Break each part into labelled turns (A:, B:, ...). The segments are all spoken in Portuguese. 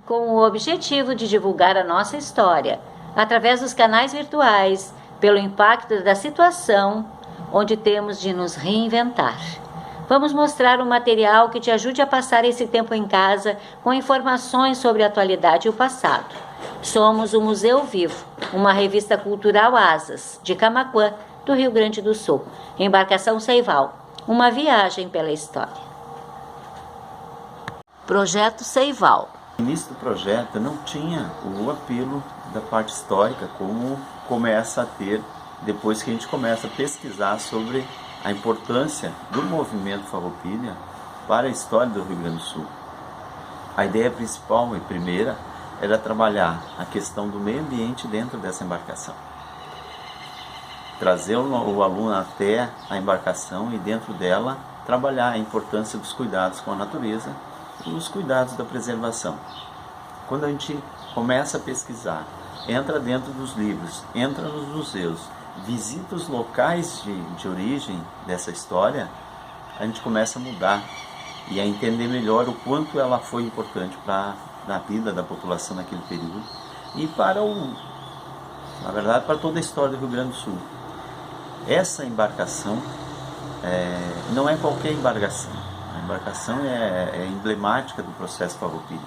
A: com o objetivo de divulgar a nossa história, através dos canais virtuais, pelo impacto da situação onde temos de nos reinventar. Vamos mostrar um material que te ajude a passar esse tempo em casa com informações sobre a atualidade e o passado. Somos o Museu Vivo, uma revista cultural Asas, de Camaquã, do Rio Grande do Sul. Embarcação Seival, uma viagem pela história. Projeto Seival.
B: No início do projeto não tinha o apelo da parte histórica como começa a ter depois que a gente começa a pesquisar sobre a importância do movimento Farroupilha para a história do Rio Grande do Sul. A ideia principal e primeira era trabalhar a questão do meio ambiente dentro dessa embarcação. Trazer o aluno até a embarcação e dentro dela trabalhar a importância dos cuidados com a natureza e os cuidados da preservação. Quando a gente começa a pesquisar, entra dentro dos livros, entra nos museus, visita os locais de origem dessa história, a gente começa a mudar e a entender melhor o quanto ela foi importante para a vida da população naquele período e na verdade, para toda a história do Rio Grande do Sul. Essa embarcação não é qualquer embarcação. A embarcação é emblemática do processo Farroupilha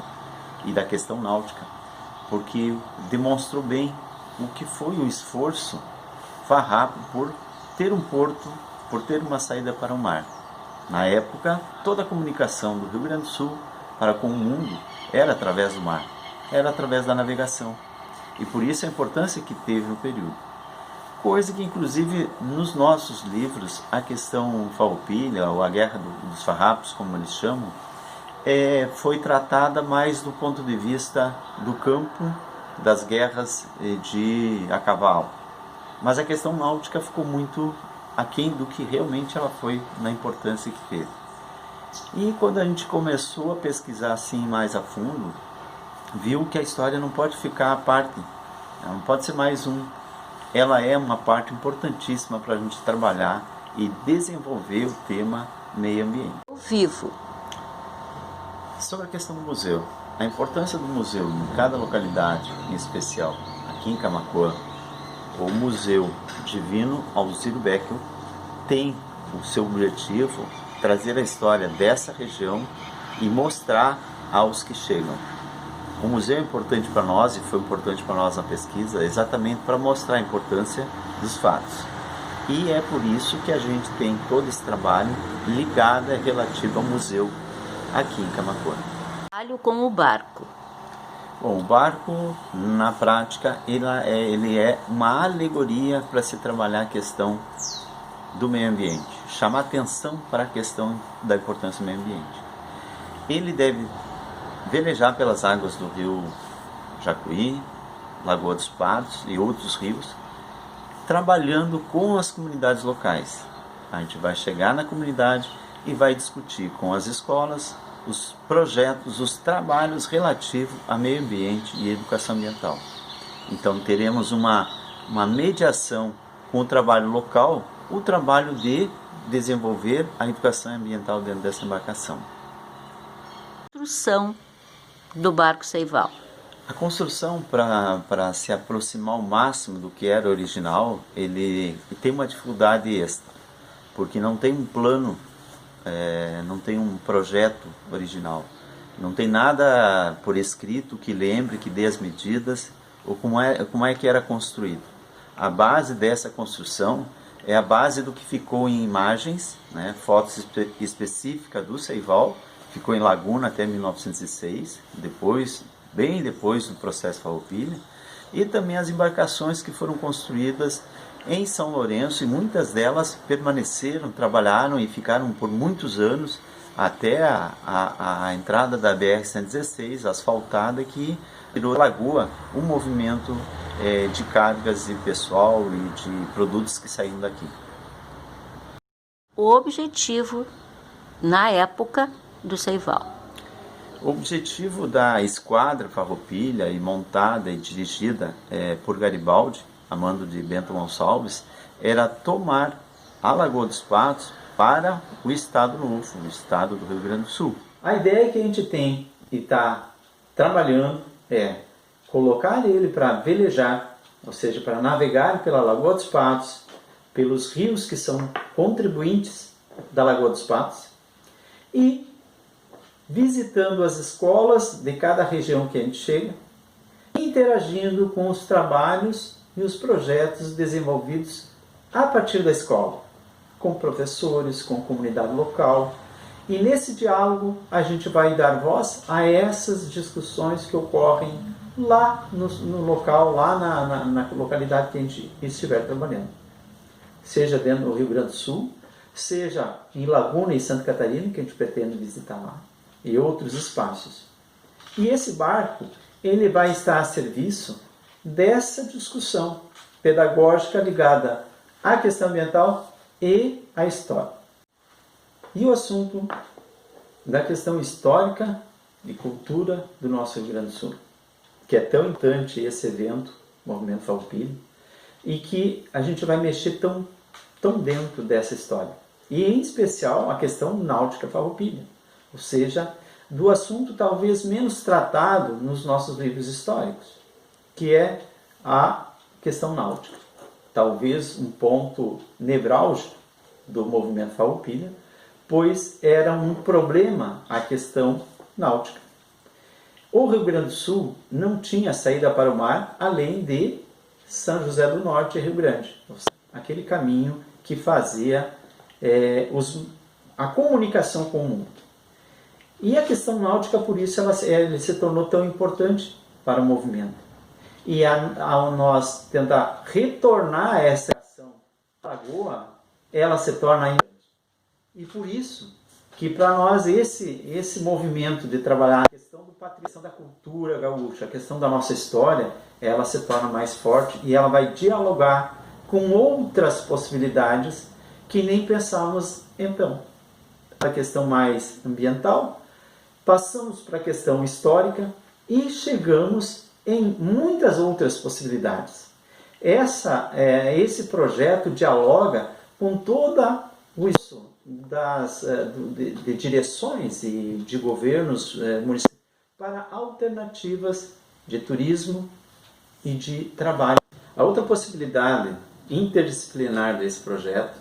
B: e da questão náutica, porque demonstrou bem o que foi o esforço farrapo por ter um porto, por ter uma saída para o mar. Na época, toda a comunicação do Rio Grande do Sul para com o mundo era através do mar, era através da navegação. E por isso a importância que teve no período. Coisa que, inclusive, nos nossos livros, a questão Farroupilha, ou a Guerra dos Farrapos, como eles chamam, foi tratada mais do ponto de vista do campo, das guerras a cavalo. Mas a questão náutica ficou muito aquém do que realmente ela foi na importância que teve. E quando a gente começou a pesquisar assim mais a fundo, viu que a história não pode ficar à parte, ela não pode ser mais ela é uma parte importantíssima para a gente trabalhar e desenvolver o tema meio ambiente.
A: Vivo.
B: Sobre a questão do museu, a importância do museu em cada localidade, em especial aqui em Camaquã, o Museu Divino Alziro Beckel tem o seu objetivo trazer a história dessa região e mostrar aos que chegam. O museu é importante para nós e foi importante para nós na pesquisa exatamente para mostrar a importância dos fatos. E é por isso que a gente tem todo esse trabalho ligado relativo ao museu aqui em Camaquã.
A: Trabalho com o barco.
B: Bom, o barco, na prática, ele é uma alegoria para se trabalhar a questão do meio ambiente, chamar atenção para a questão da importância do meio ambiente. Ele deve velejar pelas águas do rio Jacuí, Lagoa dos Patos e outros rios, trabalhando com as comunidades locais. A gente vai chegar na comunidade e vai discutir com as escolas os projetos, os trabalhos relativos a meio ambiente e educação ambiental. Então teremos uma mediação com o trabalho local, o trabalho de desenvolver a educação ambiental dentro dessa embarcação.
A: Construção do barco Seival.
B: A construção, para se aproximar ao máximo do que era original, ele tem uma dificuldade extra, porque não tem um plano, não tem um projeto original, não tem nada por escrito que lembre, que dê as medidas, ou como é que era construído. A base dessa construção é a base do que ficou em imagens, fotos específicas do Seival, ficou em Laguna até 1906, bem depois do processo Farroupilha, e também as embarcações que foram construídas em São Lourenço, e muitas delas permaneceram, trabalharam e ficaram por muitos anos até a entrada da BR-116, asfaltada, que virou Lagoa um movimento de cargas de pessoal e de produtos que saíram daqui.
A: O objetivo, na época do Seival.
B: O objetivo da esquadra Farroupilha, e montada e dirigida por Garibaldi, a mando de Bento Gonçalves, era tomar a Lagoa dos Patos para o Estado Novo, o Estado do Rio Grande do Sul. A ideia que a gente tem e está trabalhando é colocar ele para velejar, ou seja, para navegar pela Lagoa dos Patos, pelos rios que são contribuintes da Lagoa dos Patos, e visitando as escolas de cada região que a gente chega, interagindo com os trabalhos e os projetos desenvolvidos a partir da escola, com professores, com comunidade local. E nesse diálogo a gente vai dar voz a essas discussões que ocorrem lá no local, lá na localidade que a gente estiver trabalhando. Seja dentro do Rio Grande do Sul, seja em Laguna e Santa Catarina, que a gente pretende visitar lá, e outros espaços. E esse barco, ele vai estar a serviço dessa discussão pedagógica ligada à questão ambiental e à história. E o assunto da questão histórica e cultura do nosso Rio Grande do Sul, que é tão importante esse evento, Movimento Farroupilha, e que a gente vai mexer tão dentro dessa história. E em especial a questão náutica farroupilha, ou seja, do assunto talvez menos tratado nos nossos livros históricos, que é a questão náutica. Talvez um ponto nevrálgico do movimento farroupilha, pois era um problema a questão náutica. O Rio Grande do Sul não tinha saída para o mar além de São José do Norte e Rio Grande, aquele caminho que fazia a comunicação com o mundo. E a questão náutica, por isso, ela se tornou tão importante para o movimento. E ao nós tentar retornar a essa ação da lagoa, ela se torna ainda. E por isso que para nós esse movimento de trabalhar a questão do patrimônio, a questão da cultura gaúcha, a questão da nossa história, ela se torna mais forte e ela vai dialogar com outras possibilidades que nem pensávamos então. A questão mais ambiental, passamos para a questão histórica e chegamos em muitas outras possibilidades. Esse projeto dialoga com toda isso de direções e de governos municipais para alternativas de turismo e de trabalho. A outra possibilidade interdisciplinar desse projeto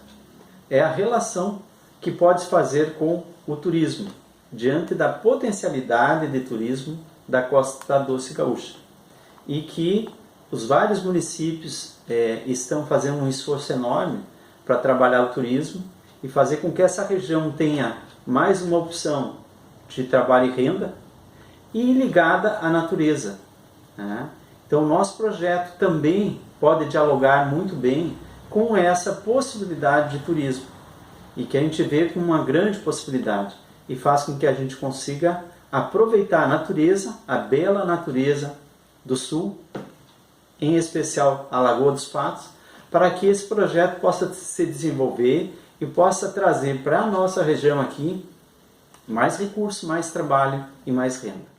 B: é a relação que pode fazer com o turismo, diante da potencialidade de turismo da Costa Doce Gaúcha. E que os vários municípios estão fazendo um esforço enorme para trabalhar o turismo e fazer com que essa região tenha mais uma opção de trabalho e renda e ligada à natureza, né? Então, o nosso projeto também pode dialogar muito bem com essa possibilidade de turismo e que a gente vê como uma grande possibilidade e faz com que a gente consiga aproveitar a natureza, a bela natureza do Sul, em especial a Lagoa dos Patos, para que esse projeto possa se desenvolver e possa trazer para a nossa região aqui mais recursos, mais trabalho e mais renda.